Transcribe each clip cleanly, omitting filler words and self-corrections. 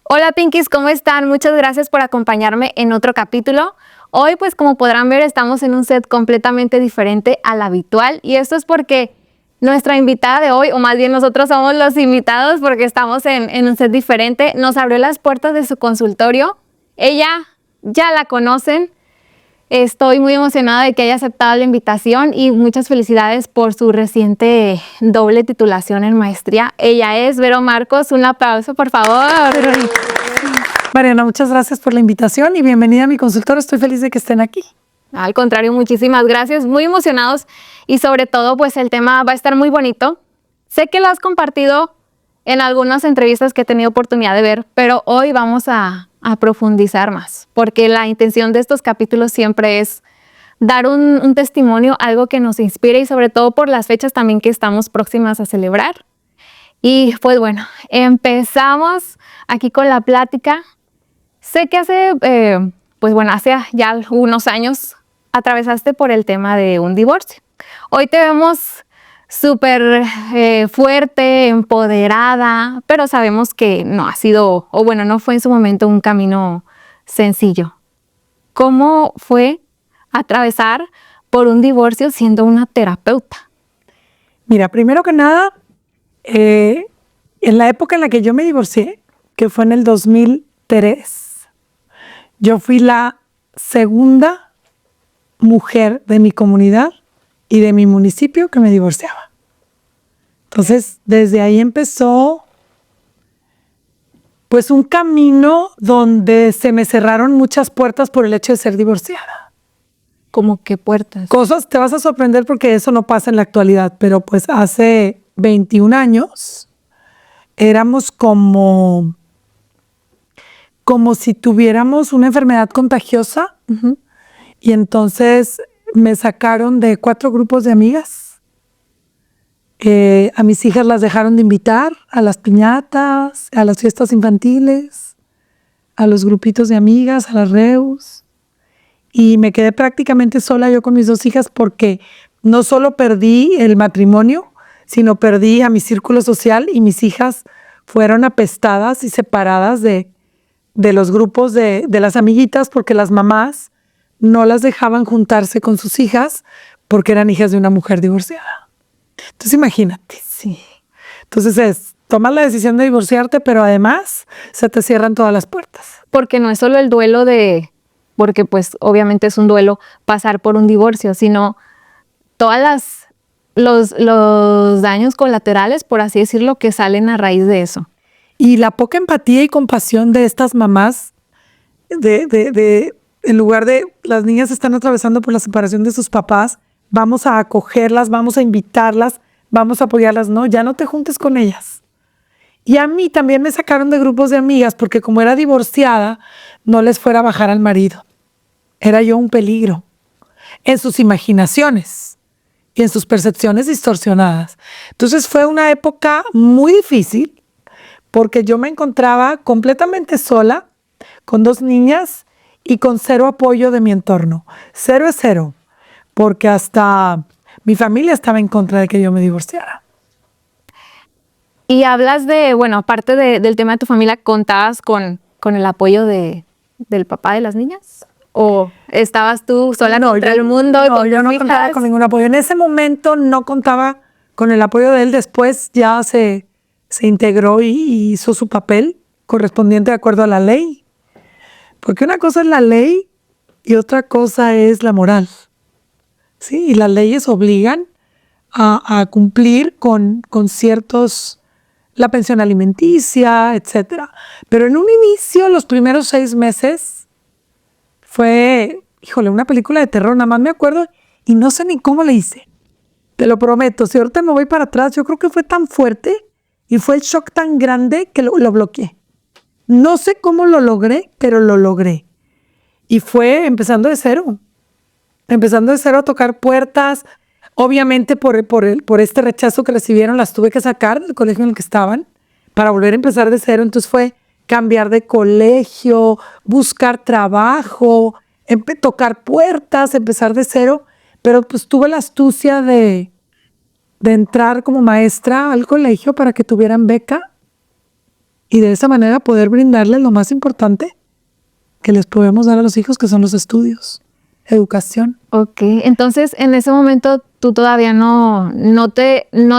Hola Pinkies, ¿cómo están? Muchas gracias por acompañarme en otro capítulo. Hoy, pues como podrán ver, estamos en un set completamente diferente al habitual y esto es porque nuestra invitada de hoy, o más bien nosotros somos los invitados porque estamos en un set diferente, nos abrió las puertas de su consultorio. Ella ya la conocen. Estoy muy emocionada de que haya aceptado la invitación y muchas felicidades por su reciente doble titulación en maestría. Ella es Vero Marcos. Un aplauso, por favor. Mariana, muchas gracias por la invitación y bienvenida a mi consultorio. Estoy feliz de que estén aquí. Al contrario, muchísimas gracias. Muy emocionados y sobre todo, pues el tema va a estar muy bonito. Sé que lo has compartido en algunas entrevistas que he tenido oportunidad de ver, pero hoy vamos a profundizar más, porque la intención de estos capítulos siempre es dar un testimonio, algo que nos inspire y sobre todo por las fechas también que estamos próximas a celebrar. Y pues bueno, empezamos aquí con la plática. Sé que hace ya unos años atravesaste por el tema de un divorcio. Hoy te vemos súper fuerte, empoderada, pero sabemos que no ha sido, o bueno, no fue en su momento un camino sencillo. ¿Cómo fue atravesar por un divorcio siendo una terapeuta? Mira, primero que nada, en la época en la que yo me divorcié, que fue en el 2003, yo fui la segunda mujer de mi comunidad y de mi municipio que me divorciaba. Entonces, desde ahí empezó pues un camino donde se me cerraron muchas puertas por el hecho de ser divorciada. ¿Cómo qué puertas? Cosas, te vas a sorprender porque eso no pasa en la actualidad, pero pues hace 21 años éramos como si tuviéramos una enfermedad contagiosa. Y entonces me sacaron de 4 grupos de amigas. A mis hijas las dejaron de invitar a las piñatas, a las fiestas infantiles, a los grupitos de amigas, a las reus. Y me quedé prácticamente sola yo con mis 2 hijas porque no solo perdí el matrimonio, sino perdí a mi círculo social y mis hijas fueron apestadas y separadas de los grupos de las amiguitas porque las mamás no las dejaban juntarse con sus hijas porque eran hijas de una mujer divorciada. Entonces imagínate. Sí. Entonces tomas la decisión de divorciarte, pero además se te cierran todas las puertas. Porque no es solo el duelo porque pues obviamente es un duelo pasar por un divorcio, sino los daños colaterales, por así decirlo, que salen a raíz de eso. Y la poca empatía y compasión de estas mamás, en lugar de las niñas están atravesando por la separación de sus papás, vamos a acogerlas, vamos a invitarlas, vamos a apoyarlas. No, ya no te juntes con ellas. Y a mí también me sacaron de grupos de amigas porque como era divorciada, no les fuera a bajar al marido. Era yo un peligro en sus imaginaciones y en sus percepciones distorsionadas. Entonces fue una época muy difícil porque yo me encontraba completamente sola, con 2 niñas y con 0 apoyo de mi entorno. 0 es 0, porque hasta mi familia estaba en contra de que yo me divorciara. Y hablas aparte del tema de tu familia, ¿contabas con el apoyo del papá de las niñas? ¿O estabas tú sola contra el mundo? No, yo no contaba con ningún apoyo. En ese momento no contaba con el apoyo de él. Después ya se integró y hizo su papel correspondiente de acuerdo a la ley. Porque una cosa es la ley y otra cosa es la moral. ¿Sí? Y las leyes obligan a cumplir con ciertos, la pensión alimenticia, etcétera. Pero en un inicio, los primeros 6 meses, fue, una película de terror. Nada más me acuerdo y no sé ni cómo le hice. Te lo prometo. Si ahorita me voy para atrás, yo creo que fue tan fuerte y fue el shock tan grande que lo bloqueé. No sé cómo lo logré, pero lo logré. Y fue empezando de cero. Empezando de cero a tocar puertas. Obviamente por este rechazo que recibieron, las tuve que sacar del colegio en el que estaban para volver a empezar de cero. Entonces fue cambiar de colegio, buscar trabajo, tocar puertas, empezar de cero. Pero pues tuve la astucia de entrar como maestra al colegio para que tuvieran beca. y de esa manera poder brindarles lo más importante que les podemos dar a los hijos, que son los estudios, educación. Ok, entonces en ese momento tú todavía no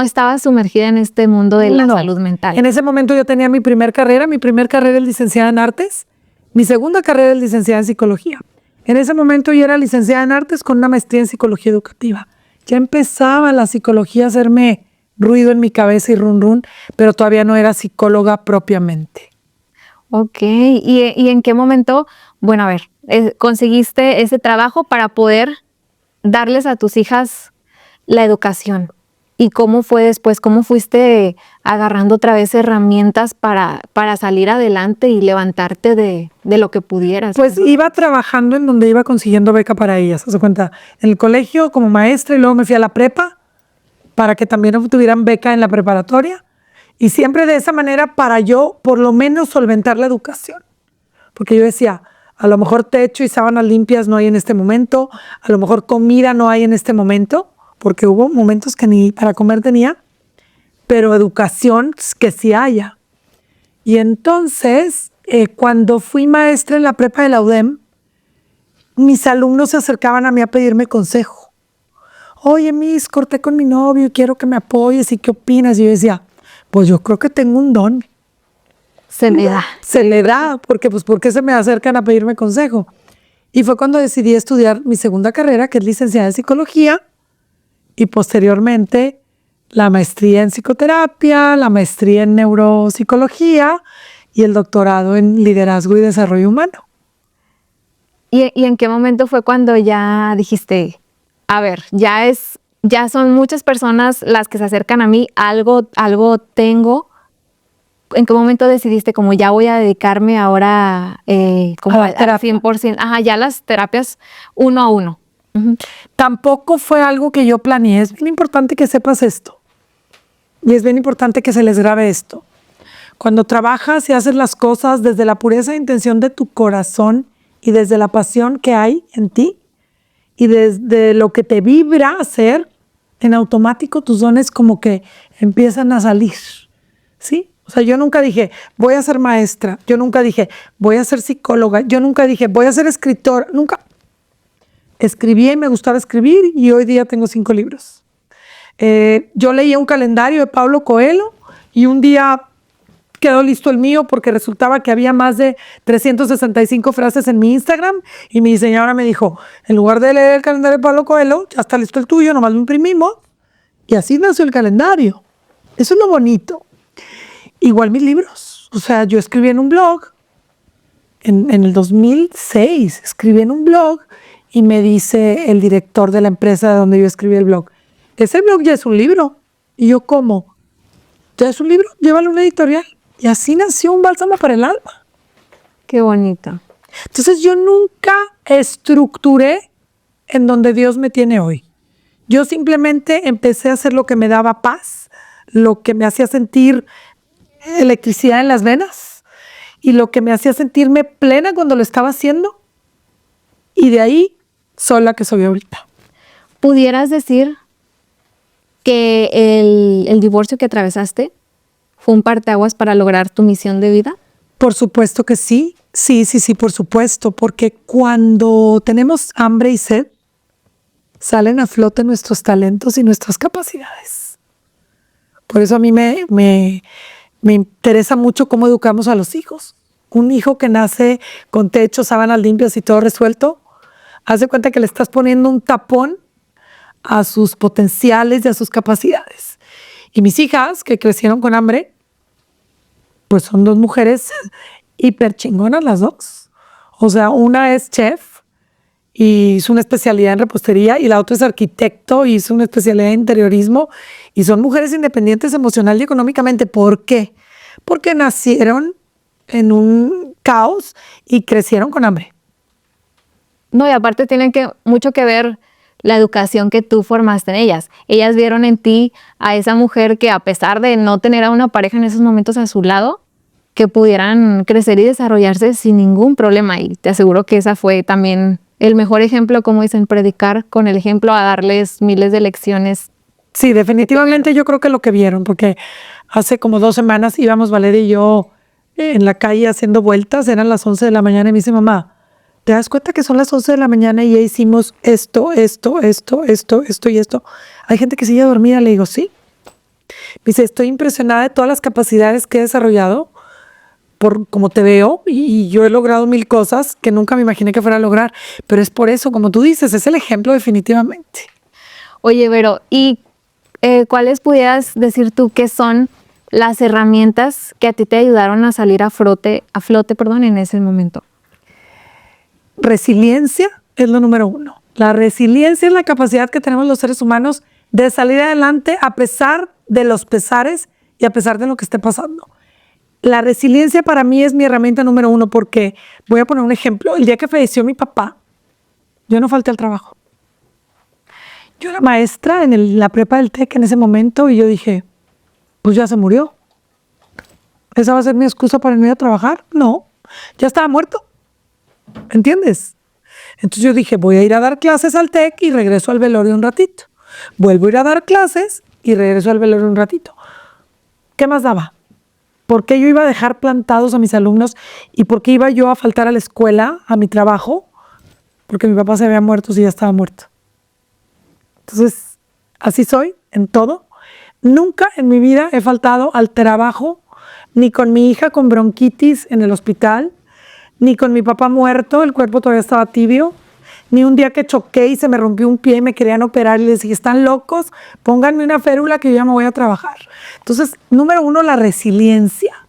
estabas sumergida en este mundo de la salud mental. En ese momento yo tenía mi primer carrera es licenciada en artes, mi segunda carrera es licenciada en psicología. En ese momento yo era licenciada en artes con una maestría en psicología educativa. Ya empezaba la psicología a hacerme ruido en mi cabeza y run run, pero todavía no era psicóloga propiamente. Ok, ¿y en qué momento, bueno, a ver, conseguiste ese trabajo para poder darles a tus hijas la educación? ¿Y cómo fue después? ¿Cómo fuiste agarrando otra vez herramientas para salir adelante y levantarte de lo que pudieras? Pues iba trabajando en donde iba consiguiendo beca para ellas. ¿Se cuenta? En el colegio como maestra y luego me fui a la prepa para que también obtuvieran beca en la preparatoria. Y siempre de esa manera para yo por lo menos solventar la educación. Porque yo decía, a lo mejor techo y sábanas limpias no hay en este momento, a lo mejor comida no hay en este momento, porque hubo momentos que ni para comer tenía, pero educación que sí haya. Y entonces, cuando fui maestra en la prepa de la UDEM, mis alumnos se acercaban a mí a pedirme consejo. Oye, Miss, corté con mi novio, quiero que me apoyes, ¿y qué opinas? Y yo decía, pues yo creo que tengo un don. Se me da. Se le da, porque pues ¿por qué se me acercan a pedirme consejo? Y fue cuando decidí estudiar mi segunda carrera, que es licenciada en psicología, y posteriormente la maestría en psicoterapia, la maestría en neuropsicología y el doctorado en liderazgo y desarrollo humano. ¿Y en qué momento fue cuando ya dijiste, a ver, ya son muchas personas las que se acercan a mí, algo tengo? ¿En qué momento decidiste como ya voy a dedicarme ahora como a la terapia? 100%? Ajá, ya las terapias 1 a 1. Tampoco fue algo que yo planeé. Es bien importante que sepas esto. Y es bien importante que se les grabe esto. Cuando trabajas y haces las cosas desde la pureza e intención de tu corazón y desde la pasión que hay en ti y desde lo que te vibra hacer, en automático tus dones como que empiezan a salir. ¿Sí? O sea, yo nunca dije, voy a ser maestra. Yo nunca dije, voy a ser psicóloga. Yo nunca dije, voy a ser escritora. Nunca. Escribía y me gustaba escribir y hoy día tengo 5 libros. Yo leía un calendario de Paulo Coelho y un día quedó listo el mío porque resultaba que había más de 365 frases en mi Instagram y mi diseñadora me dijo, en lugar de leer el calendario de Paulo Coelho, ya está listo el tuyo, nomás lo imprimimos y así nació el calendario. Eso es lo bonito. Igual mis libros. O sea, yo escribí en un blog en el 2006, escribí en un blog y me dice el director de la empresa donde yo escribí el blog, ese blog ya es un libro. Y yo, ¿cómo? ¿Ya es un libro? Llévalo a una editorial. Y así nació Un bálsamo para el alma. Qué bonito. Entonces yo nunca estructuré en donde Dios me tiene hoy. Yo simplemente empecé a hacer lo que me daba paz, lo que me hacía sentir electricidad en las venas y lo que me hacía sentirme plena cuando lo estaba haciendo. Y de ahí soy la que soy ahorita. ¿Pudieras decir que el divorcio que atravesaste fue un parteaguas para lograr tu misión de vida? Por supuesto que sí. Sí, por supuesto. Porque cuando tenemos hambre y sed, salen a flote nuestros talentos y nuestras capacidades. Por eso a mí me interesa mucho cómo educamos a los hijos. Un hijo que nace con techo, sábanas limpias y todo resuelto, haz de cuenta que le estás poniendo un tapón a sus potenciales y a sus capacidades. Y mis hijas, que crecieron con hambre, pues son 2 mujeres hiper chingonas las 2. O sea, una es chef y hizo una especialidad en repostería y la otra es arquitecto y hizo una especialidad en interiorismo y son mujeres independientes emocional y económicamente. ¿Por qué? Porque nacieron en un caos y crecieron con hambre. No, y aparte tiene mucho que ver la educación que tú formaste en ellas. Ellas vieron en ti a esa mujer que a pesar de no tener a una pareja en esos momentos a su lado, que pudieran crecer y desarrollarse sin ningún problema. Y te aseguro que esa fue también el mejor ejemplo, como dicen, predicar con el ejemplo a darles miles de lecciones. Sí, definitivamente yo creo que lo que vieron, porque hace como 2 semanas íbamos Valeria y yo en la calle haciendo vueltas, eran las 11 de la mañana y me dice, mamá, ¿te das cuenta que son las 11 de la mañana y ya hicimos esto y esto? Hay gente que sigue dormida. Le digo, sí. Me dice, estoy impresionada de todas las capacidades que he desarrollado por como te veo y yo he logrado 1000 cosas que nunca me imaginé que fuera a lograr. Pero es por eso, como tú dices, es el ejemplo definitivamente. Oye, Vero, ¿y cuáles pudieras decir tú que son las herramientas que a ti te ayudaron a salir a flote, en ese momento? Resiliencia es lo número 1. La resiliencia es la capacidad que tenemos los seres humanos de salir adelante a pesar de los pesares y a pesar de lo que esté pasando. La resiliencia para mí es mi herramienta número 1 porque, voy a poner un ejemplo, el día que falleció mi papá, yo no falté al trabajo. Yo era maestra en la prepa del TEC en ese momento y yo dije, pues ya se murió. ¿Esa va a ser mi excusa para irme a trabajar? No, ya estaba muerto. ¿Entiendes? Entonces yo dije, voy a ir a dar clases al TEC y regreso al velorio un ratito. Vuelvo a ir a dar clases y regreso al velorio un ratito. ¿Qué más daba? ¿Por qué yo iba a dejar plantados a mis alumnos y por qué iba yo a faltar a la escuela, a mi trabajo? Porque mi papá se había muerto si ya estaba muerto. Entonces, así soy en todo. Nunca en mi vida he faltado al trabajo, ni con mi hija con bronquitis en el hospital, ni con mi papá muerto, el cuerpo todavía estaba tibio, ni un día que choqué y se me rompió un pie y me querían operar y les dije, ¿están locos? Pónganme una férula que yo ya me voy a trabajar. Entonces, número 1, la resiliencia.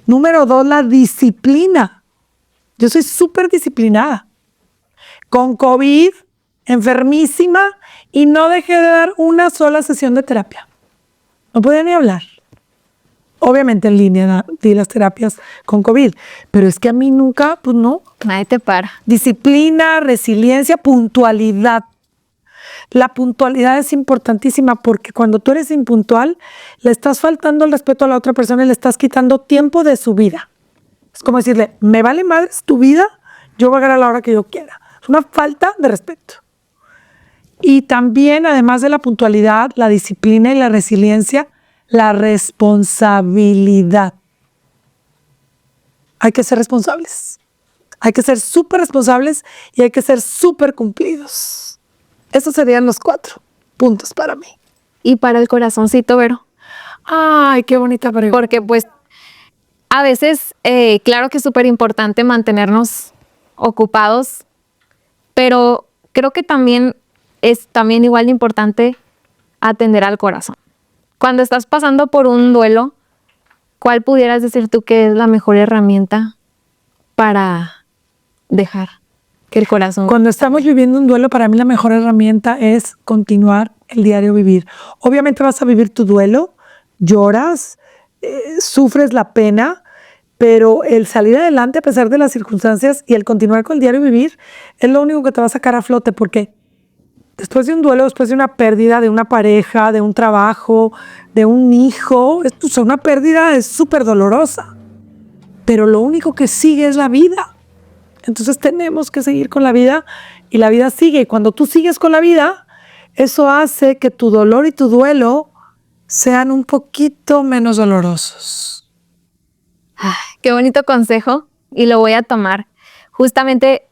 Número 2, la disciplina. Yo soy súper disciplinada. Con COVID, enfermísima, y no dejé de dar una sola sesión de terapia. No podía ni hablar. Obviamente en línea di las terapias con COVID, pero es que a mí nunca, pues no. Nadie te para. Disciplina, resiliencia, puntualidad. La puntualidad es importantísima porque cuando tú eres impuntual, le estás faltando el respeto a la otra persona y le estás quitando tiempo de su vida. Es como decirle, me vale madres tu vida, yo voy a llegar a la hora que yo quiera. Es una falta de respeto. Y también, además de la puntualidad, la disciplina y la resiliencia, la responsabilidad. Hay que ser responsables. Hay que ser súper responsables y hay que ser súper cumplidos. Esos serían los 4 puntos para mí. Y para el corazoncito, Vero. Ay, qué bonita pregunta. Porque pues a veces, claro que es súper importante mantenernos ocupados, pero creo que también es igual de importante atender al corazón. Cuando estás pasando por un duelo, ¿cuál pudieras decir tú que es la mejor herramienta para dejar que el corazón? Cuando estamos viviendo un duelo, para mí la mejor herramienta es continuar el diario vivir. Obviamente vas a vivir tu duelo, lloras, sufres la pena, pero el salir adelante a pesar de las circunstancias y el continuar con el diario vivir es lo único que te va a sacar a flote, porque después de un duelo, después de una pérdida de una pareja, de un trabajo, de un hijo, una pérdida es súper dolorosa. Pero lo único que sigue es la vida. Entonces tenemos que seguir con la vida y la vida sigue. Y cuando tú sigues con la vida, eso hace que tu dolor y tu duelo sean un poquito menos dolorosos. Ay, qué bonito consejo y lo voy a tomar. Justamente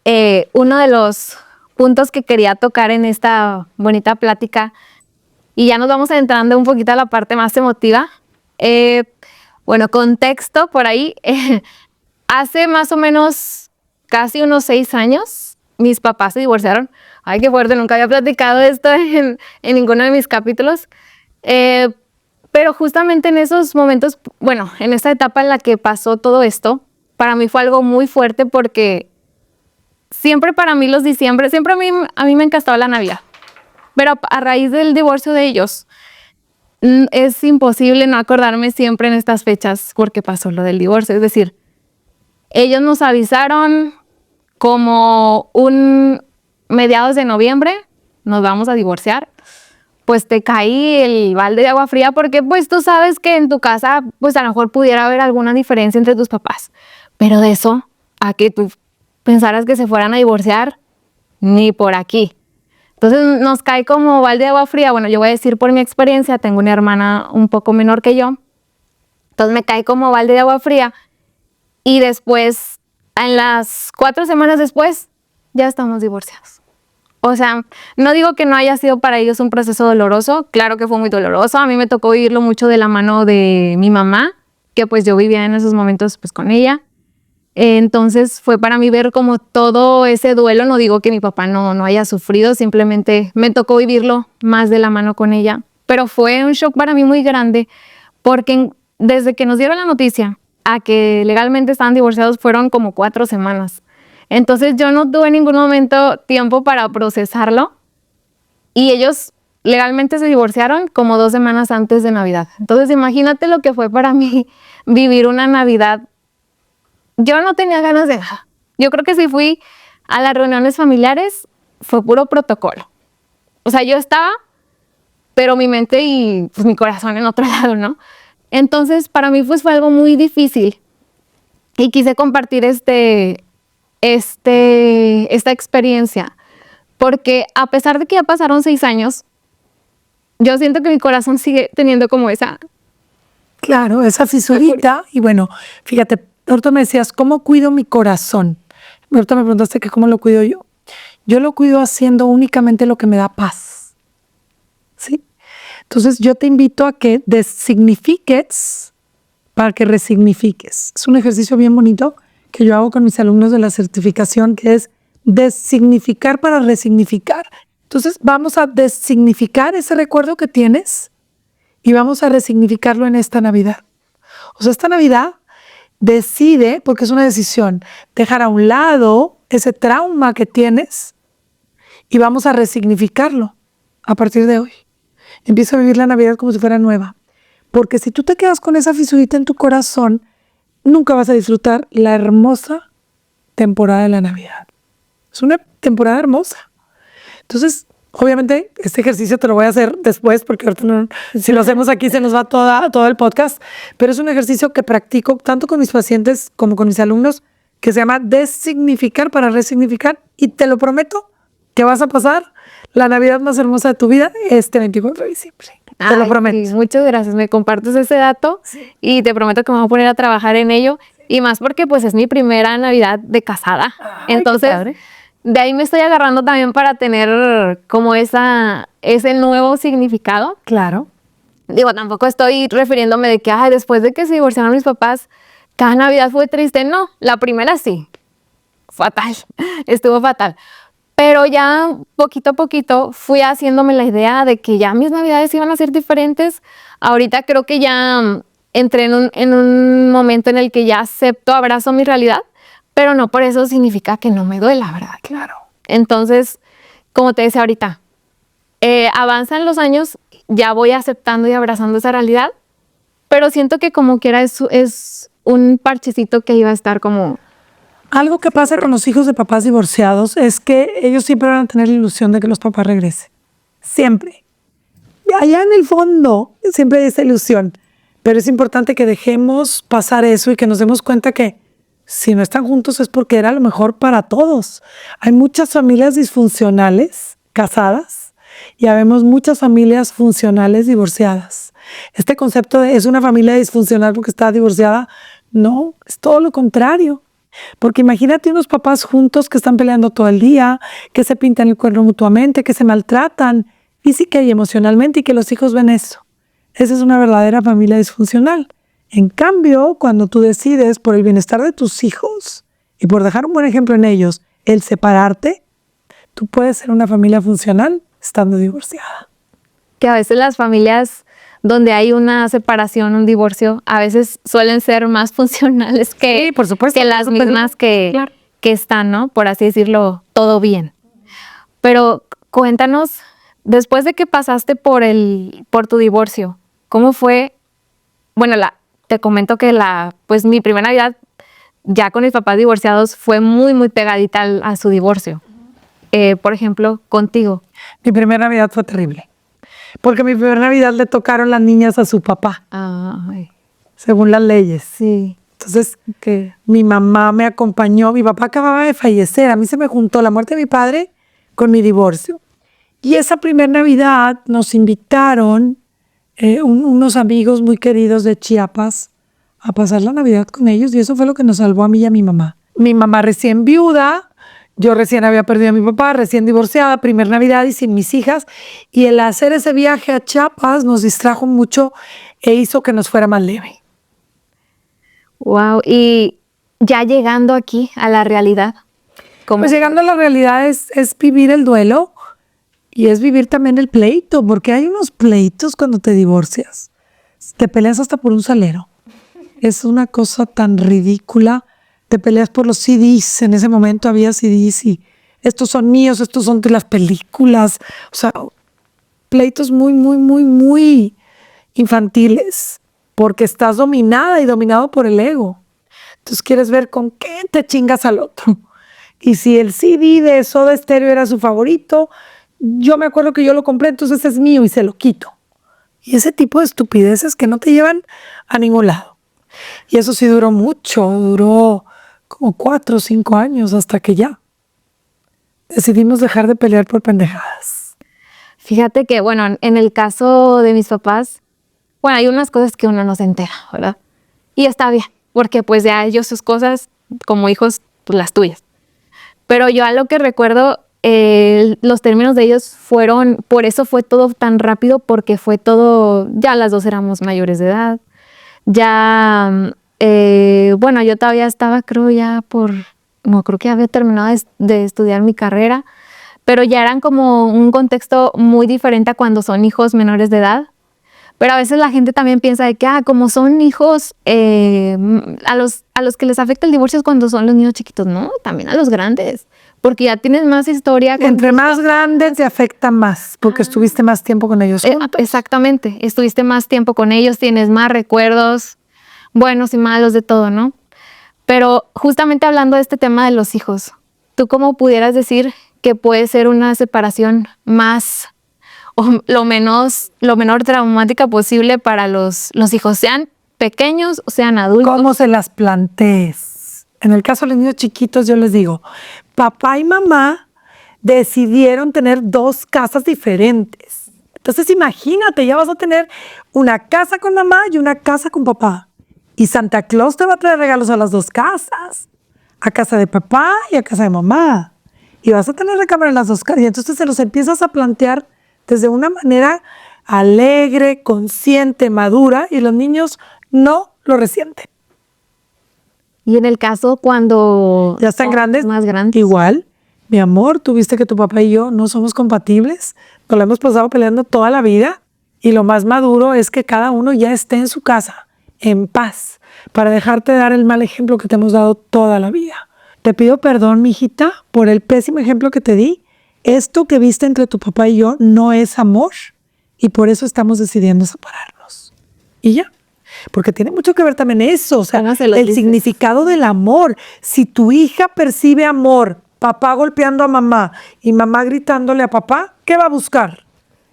uno de los puntos que quería tocar en esta bonita plática, y ya nos vamos adentrando un poquito a la parte más emotiva. Bueno, contexto por ahí. Hace más o menos casi unos 6 años, mis papás se divorciaron. Ay, qué fuerte, nunca había platicado esto en ninguno de mis capítulos. Pero justamente en esos momentos, bueno, en esta etapa en la que pasó todo esto, para mí fue algo muy fuerte porque siempre para mí los diciembre, siempre a mí me encantaba la Navidad. Pero a raíz del divorcio de ellos, es imposible no acordarme siempre en estas fechas porque pasó lo del divorcio. Es decir, ellos nos avisaron como mediados de noviembre, nos vamos a divorciar. Pues te caí el balde de agua fría porque pues tú sabes que en tu casa pues a lo mejor pudiera haber alguna diferencia entre tus papás. Pero de eso a que tú pensaras que se fueran a divorciar, ni por aquí. Entonces nos cae como balde de agua fría. Bueno, yo voy a decir por mi experiencia, tengo una hermana un poco menor que yo. Entonces me cae como balde de agua fría Y después, en las 4 semanas después, ya estamos divorciados. O sea, no digo que no haya sido para ellos un proceso doloroso, claro que fue muy doloroso. A mí me tocó vivirlo mucho de la mano de mi mamá, que pues yo vivía en esos momentos pues con ella. Entonces fue para mí ver como todo ese duelo. No digo que mi papá no haya sufrido, simplemente me tocó vivirlo más de la mano con ella. Pero fue un shock para mí muy grande porque desde que nos dieron la noticia a que legalmente estaban divorciados fueron como 4 semanas. Entonces yo no tuve en ningún momento tiempo para procesarlo y ellos legalmente se divorciaron como 2 semanas antes de Navidad. Entonces imagínate lo que fue para mí vivir una Navidad. Yo no tenía ganas de nada. Yo creo que si fui a las reuniones familiares fue puro protocolo. O sea, yo estaba, pero mi mente y pues mi corazón en otro lado, ¿no? Entonces para mí pues fue algo muy difícil y quise compartir esta experiencia, porque a pesar de que ya pasaron 6 años, yo siento que mi corazón sigue teniendo como esa... Claro, esa fisurita. Y bueno, fíjate, ahorita me decías, ¿cómo cuido mi corazón? Ahorita me preguntaste que cómo lo cuido yo. Yo lo cuido haciendo únicamente lo que me da paz. ¿Sí? Entonces yo te invito a que designifiques para que resignifiques. Es un ejercicio bien bonito que yo hago con mis alumnos de la certificación, que es designificar para resignificar. Entonces vamos a designificar ese recuerdo que tienes y vamos a resignificarlo en esta Navidad. O sea, esta Navidad decide, porque es una decisión, dejar a un lado ese trauma que tienes y vamos a resignificarlo a partir de hoy. Empieza a vivir la Navidad como si fuera nueva. Porque si tú te quedas con esa fisurita en tu corazón, nunca vas a disfrutar la hermosa temporada de la Navidad. Es una temporada hermosa. Entonces, obviamente, este ejercicio te lo voy a hacer después, porque ahorita si lo hacemos aquí se nos va todo el podcast, pero es un ejercicio que practico tanto con mis pacientes como con mis alumnos, que se llama designificar para resignificar, y te lo prometo que vas a pasar la Navidad más hermosa de tu vida este 24 de diciembre. Te lo prometo. Sí, muchas gracias, me compartes ese dato y te prometo que me voy a poner a trabajar en ello, y más porque pues es mi primera Navidad de casada. Entonces, de ahí me estoy agarrando también para tener como ese nuevo significado. Claro. Digo, tampoco estoy refiriéndome de que después de que se divorciaron mis papás, cada Navidad fue triste. No, la primera sí. Fatal. Estuvo fatal. Pero ya poquito a poquito fui haciéndome la idea de que ya mis Navidades iban a ser diferentes. Ahorita creo que ya entré en un momento en el que ya acepto, abrazo mi realidad, pero no por eso significa que no me duela, ¿verdad? Claro. Entonces, como te decía ahorita, avanzan los años, ya voy aceptando y abrazando esa realidad, pero siento que como quiera es un parchecito que iba a estar como... Algo que pasa con los hijos de papás divorciados es que ellos siempre van a tener la ilusión de que los papás regresen. Siempre. Allá en el fondo siempre hay esa ilusión. Pero es importante que dejemos pasar eso y que nos demos cuenta que si no están juntos es porque era lo mejor para todos. Hay muchas familias disfuncionales casadas y habemos muchas familias funcionales divorciadas. Este concepto de es una familia disfuncional porque está divorciada, no, es todo lo contrario. Porque imagínate unos papás juntos que están peleando todo el día, que se pintan el cuerno mutuamente, que se maltratan física y emocionalmente y que los hijos ven eso. Esa es una verdadera familia disfuncional. En cambio, cuando tú decides por el bienestar de tus hijos y por dejar un buen ejemplo en ellos, el separarte, tú puedes ser una familia funcional estando divorciada. Que a veces las familias donde hay una separación, un divorcio, a veces suelen ser más funcionales que, sí, por supuesto, que las mismas que están, ¿no? Por así decirlo, todo bien. Pero cuéntanos, después de que pasaste por tu divorcio, ¿cómo fue? Bueno, te comento que pues mi primera Navidad ya con mis papás divorciados fue muy, muy pegadita a su divorcio. Por ejemplo, contigo. Mi primera Navidad fue terrible. Porque mi primera Navidad le tocaron las niñas a su papá. Ay. Según las leyes. Sí. Entonces, mi mamá me acompañó. Mi papá acababa de fallecer. A mí se me juntó la muerte de mi padre con mi divorcio. Y esa primera Navidad nos invitaron unos amigos muy queridos de Chiapas a pasar la Navidad con ellos y eso fue lo que nos salvó a mí y a mi mamá. Mi mamá recién viuda, yo recién había perdido a mi papá, recién divorciada, primer Navidad y sin mis hijas. Y el hacer ese viaje a Chiapas nos distrajo mucho e hizo que nos fuera más leve. Wow. Y ya llegando aquí a la realidad. Pues llegando a la realidad es vivir el duelo y es vivir también el pleito, porque hay unos pleitos cuando te divorcias. Te peleas hasta por un salero. Es una cosa tan ridícula. Te peleas por los CDs. En ese momento había CDs y estos son míos, estos son de las películas. O sea, pleitos muy, muy, muy, muy infantiles, porque estás dominada y dominado por el ego. Entonces quieres ver con qué te chingas al otro. Y si el CD de Soda Stereo era su favorito, yo me acuerdo que yo lo compré, entonces es mío y se lo quito. Y ese tipo de estupideces que no te llevan a ningún lado. Y eso sí duró mucho, duró como 4 o 5 años hasta que ya decidimos dejar de pelear por pendejadas. Fíjate que, bueno, en el caso de mis papás, bueno, hay unas cosas que uno no se entera, ¿verdad? Y está bien, porque pues ya ellos sus cosas, como hijos, pues las tuyas. Pero yo a lo que recuerdo, los términos de ellos fueron, por eso fue todo tan rápido, porque fue todo, ya las dos éramos mayores de edad. Ya, bueno, yo todavía estaba, creo creo que había terminado de estudiar mi carrera, pero ya eran como un contexto muy diferente a cuando son hijos menores de edad. Pero a veces la gente también piensa de que, como son hijos, a los que les afecta el divorcio es cuando son los niños chiquitos, ¿no? También a los grandes, porque ya tienes más historia. Entre más grandes te afecta más, porque estuviste más tiempo con ellos juntos. Exactamente, estuviste más tiempo con ellos, tienes más recuerdos, buenos y malos de todo, ¿no? Pero justamente hablando de este tema de los hijos, ¿tú cómo pudieras decir que puede ser una separación más o lo menor traumática posible para los hijos, sean pequeños o sean adultos? ¿Cómo se las plantees? En el caso de los niños chiquitos, yo les digo, papá y mamá decidieron tener 2 casas diferentes. Entonces imagínate, ya vas a tener una casa con mamá y una casa con papá. Y Santa Claus te va a traer regalos a las 2 casas. A casa de papá y a casa de mamá. Y vas a tener recámara en las 2 casas. Y entonces se los empiezas a plantear desde una manera alegre, consciente, madura, y los niños no lo resienten. Y en el caso cuando ya están grandes, más grandes, igual, mi amor, tú viste que tu papá y yo no somos compatibles, nos lo hemos pasado peleando toda la vida, y lo más maduro es que cada uno ya esté en su casa, en paz, para dejarte dar el mal ejemplo que te hemos dado toda la vida. Te pido perdón, mijita, por el pésimo ejemplo que te di. Esto que viste entre tu papá y yo no es amor y por eso estamos decidiendo separarnos. Y ya, porque tiene mucho que ver también eso, o sea, el significado del amor. Si tu hija percibe amor, papá golpeando a mamá y mamá gritándole a papá, ¿qué va a buscar?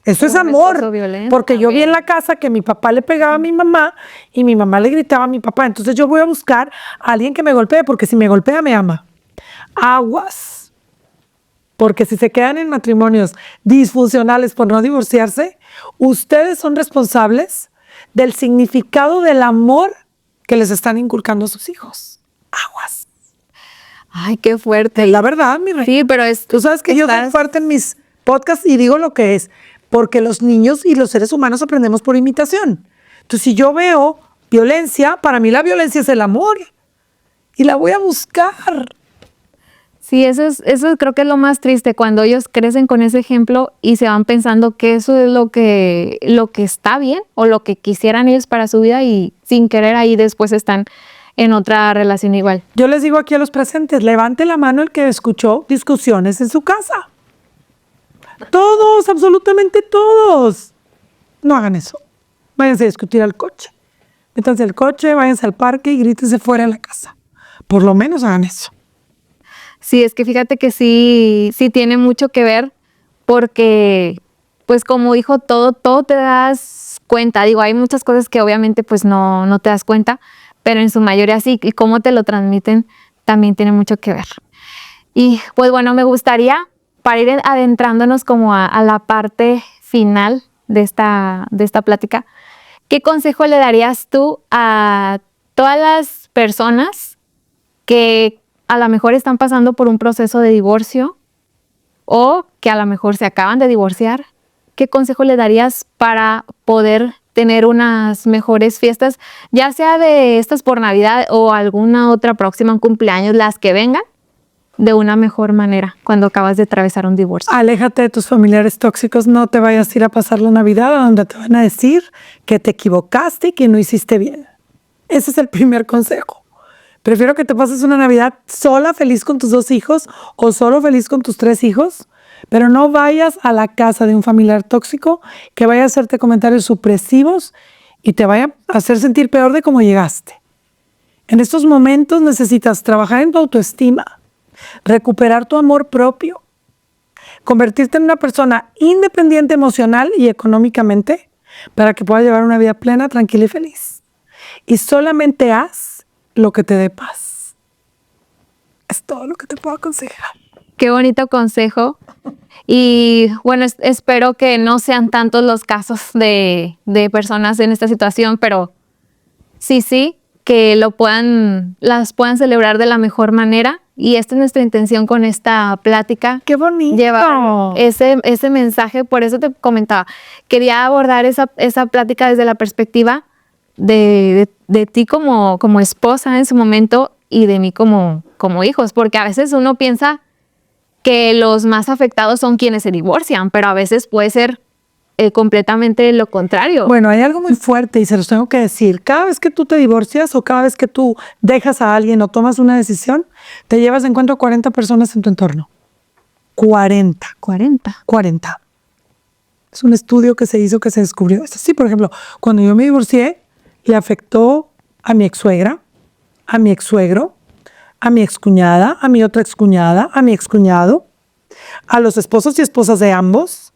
Eso es amor, porque yo vi en la casa que mi papá le pegaba a mi mamá y mi mamá le gritaba a mi papá. Entonces yo voy a buscar a alguien que me golpee, porque si me golpea me ama. Aguas. Porque si se quedan en matrimonios disfuncionales por no divorciarse, ustedes son responsables del significado del amor que les están inculcando a sus hijos. Aguas. Ay, qué fuerte. Es la verdad, mi rey. Sí, pero tú sabes que yo soy fuerte en mis podcasts y digo lo que es, porque los niños y los seres humanos aprendemos por imitación. Entonces, si yo veo violencia, para mí la violencia es el amor y la voy a buscar. Sí, eso creo que es lo más triste, cuando ellos crecen con ese ejemplo y se van pensando que eso es lo que está bien o lo que quisieran ellos para su vida y sin querer ahí después están en otra relación igual. Yo les digo aquí a los presentes, levante la mano el que escuchó discusiones en su casa. Todos, absolutamente todos. No hagan eso. Váyanse a discutir al coche. Métanse al coche, váyanse al parque y grítense fuera de la casa. Por lo menos hagan eso. Sí, es que fíjate que sí tiene mucho que ver porque, pues como dijo, todo te das cuenta. Digo, hay muchas cosas que obviamente pues no te das cuenta, pero en su mayoría sí, y cómo te lo transmiten también tiene mucho que ver. Y pues bueno, me gustaría, para ir adentrándonos como a la parte final de esta plática, ¿qué consejo le darías tú a todas las personas que a lo mejor están pasando por un proceso de divorcio o que a lo mejor se acaban de divorciar, ¿qué consejo le darías para poder tener unas mejores fiestas, ya sea de estas por Navidad o alguna otra próxima, un cumpleaños, las que vengan, de una mejor manera cuando acabas de atravesar un divorcio? Aléjate de tus familiares tóxicos, no te vayas a ir a pasar la Navidad a donde te van a decir que te equivocaste y que no hiciste bien. Ese es el primer consejo. Prefiero que te pases una Navidad sola, feliz con tus 2 hijos o solo feliz con tus 3 hijos, pero no vayas a la casa de un familiar tóxico que vaya a hacerte comentarios supresivos y te vaya a hacer sentir peor de cómo llegaste. En estos momentos necesitas trabajar en tu autoestima, recuperar tu amor propio, convertirte en una persona independiente emocional y económicamente para que puedas llevar una vida plena, tranquila y feliz. Y solamente haz lo que te dé paz. Es todo lo que te puedo aconsejar. Qué bonito consejo. Y bueno, espero que no sean tantos los casos de personas en esta situación, pero sí, que las puedan celebrar de la mejor manera. Y esta es nuestra intención con esta plática. ¡Qué bonito! Llevar ese mensaje, por eso te comentaba. Quería abordar esa plática desde la perspectiva de ti como esposa en su momento y de mí como hijos, porque a veces uno piensa que los más afectados son quienes se divorcian, pero a veces puede ser completamente lo contrario. Bueno, hay algo muy fuerte y se los tengo que decir. Cada vez que tú te divorcias o cada vez que tú dejas a alguien o tomas una decisión, te llevas de encuentro a 40 personas en tu entorno. 40. 40. Es un estudio que se hizo, que se descubrió. Esto sí, por ejemplo, cuando yo me divorcié, le afectó a mi ex-suegra, a mi ex-suegro, a mi excuñada, a mi otra excuñada, a mi excuñado, a los esposos y esposas de ambos,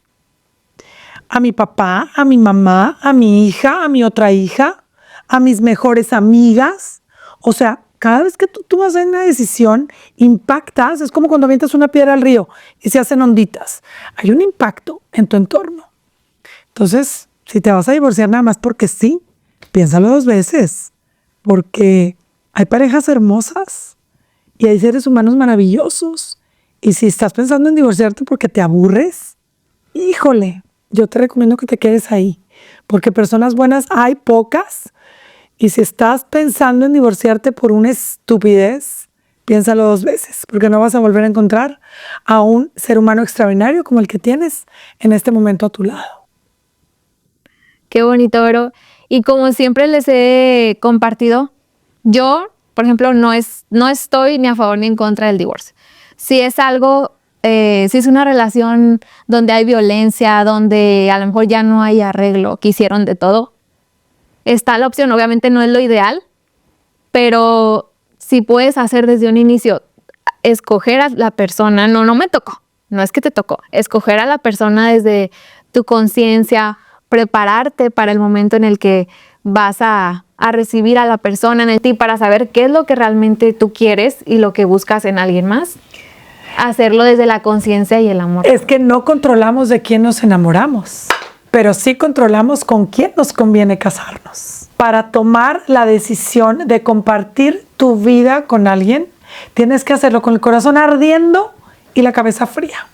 a mi papá, a mi mamá, a mi hija, a mi otra hija, a mis mejores amigas. O sea, cada vez que tú tomas una decisión, impactas. Es como cuando avientas una piedra al río y se hacen onditas. Hay un impacto en tu entorno. Entonces, si te vas a divorciar nada más porque sí, piénsalo 2 veces. Porque hay parejas hermosas y hay seres humanos maravillosos. Y si estás pensando en divorciarte porque te aburres, híjole, yo te recomiendo que te quedes ahí. Porque personas buenas hay pocas. Y si estás pensando en divorciarte por una estupidez, piénsalo 2 veces. Porque no vas a volver a encontrar a un ser humano extraordinario como el que tienes en este momento a tu lado. Qué bonito, Vero. Y como siempre les he compartido, yo, por ejemplo, no estoy ni a favor ni en contra del divorcio. Si es algo, si es una relación donde hay violencia, donde a lo mejor ya no hay arreglo, que hicieron de todo, está la opción. Obviamente no es lo ideal, pero si puedes hacer desde un inicio, escoger a la persona, no me tocó, no es que te tocó, escoger a la persona desde tu conciencia, prepararte para el momento en el que vas a recibir a la persona en ti para saber qué es lo que realmente tú quieres y lo que buscas en alguien más. Hacerlo desde la conciencia y el amor. Es que no controlamos de quién nos enamoramos, pero sí controlamos con quién nos conviene casarnos. Para tomar la decisión de compartir tu vida con alguien, tienes que hacerlo con el corazón ardiendo y la cabeza fría.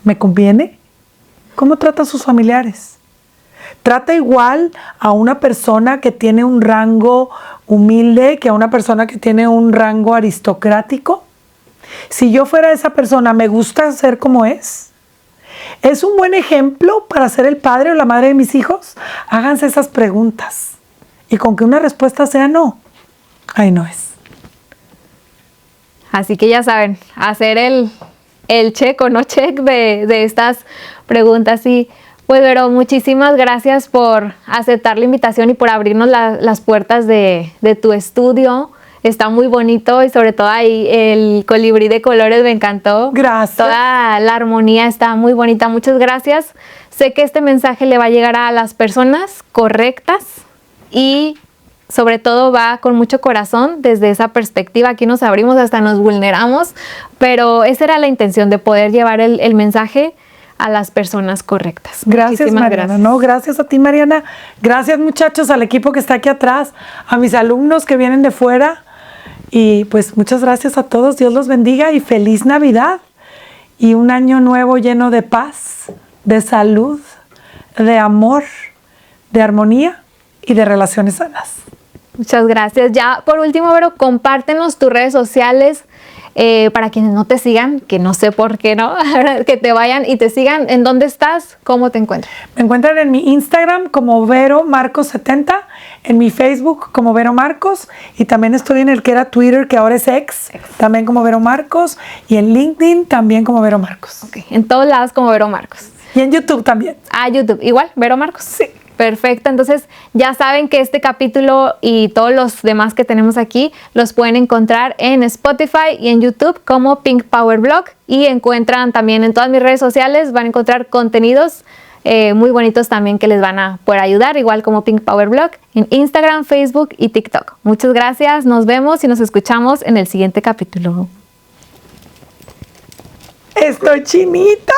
¿Me conviene? ¿Cómo trata a sus familiares? ¿Trata igual a una persona que tiene un rango humilde que a una persona que tiene un rango aristocrático? Si yo fuera esa persona, ¿me gusta ser como es? ¿Es un buen ejemplo para ser el padre o la madre de mis hijos? Háganse esas preguntas. Y con que una respuesta sea no, ahí no es. Así que ya saben, hacer el check o no check de estas preguntas. Y pues, Vero, muchísimas gracias por aceptar la invitación y por abrirnos las puertas de tu estudio. Está muy bonito y sobre todo ahí el colibrí de colores me encantó. Gracias. Toda la armonía está muy bonita. Muchas gracias. Sé que este mensaje le va a llegar a las personas correctas y sobre todo va con mucho corazón desde esa perspectiva. Aquí nos abrimos, hasta nos vulneramos, pero esa era la intención, de poder llevar el mensaje a las personas correctas. Gracias, Muchísimas Mariana. gracias. No, gracias a ti, Mariana. Gracias, muchachos, al equipo que está aquí atrás, a mis alumnos que vienen de fuera. Y pues muchas gracias a todos. Dios los bendiga y feliz Navidad. Y un año nuevo lleno de paz, de salud, de amor, de armonía y de relaciones sanas. Muchas gracias. Ya por último, Vero, compártenos tus redes sociales para quienes no te sigan, que no sé por qué, ¿no? Que te vayan y te sigan. ¿En dónde estás? ¿Cómo te encuentras? Me encuentran en mi Instagram como Vero Marcos 70, en mi Facebook como Vero Marcos y también estoy en el que era Twitter, que ahora es X, también como Vero Marcos y en LinkedIn también como Vero Marcos. Okay. En todos lados como Vero Marcos. Y en YouTube también. Ah, YouTube. Igual, Vero Marcos. Sí. Perfecto, entonces ya saben que este capítulo y todos los demás que tenemos aquí los pueden encontrar en Spotify y en YouTube como Pink Power Blog y encuentran también en todas mis redes sociales, van a encontrar contenidos muy bonitos también que les van a poder ayudar, igual como Pink Power Blog en Instagram, Facebook y TikTok. Muchas gracias, nos vemos y nos escuchamos en el siguiente capítulo. Estoy chinita.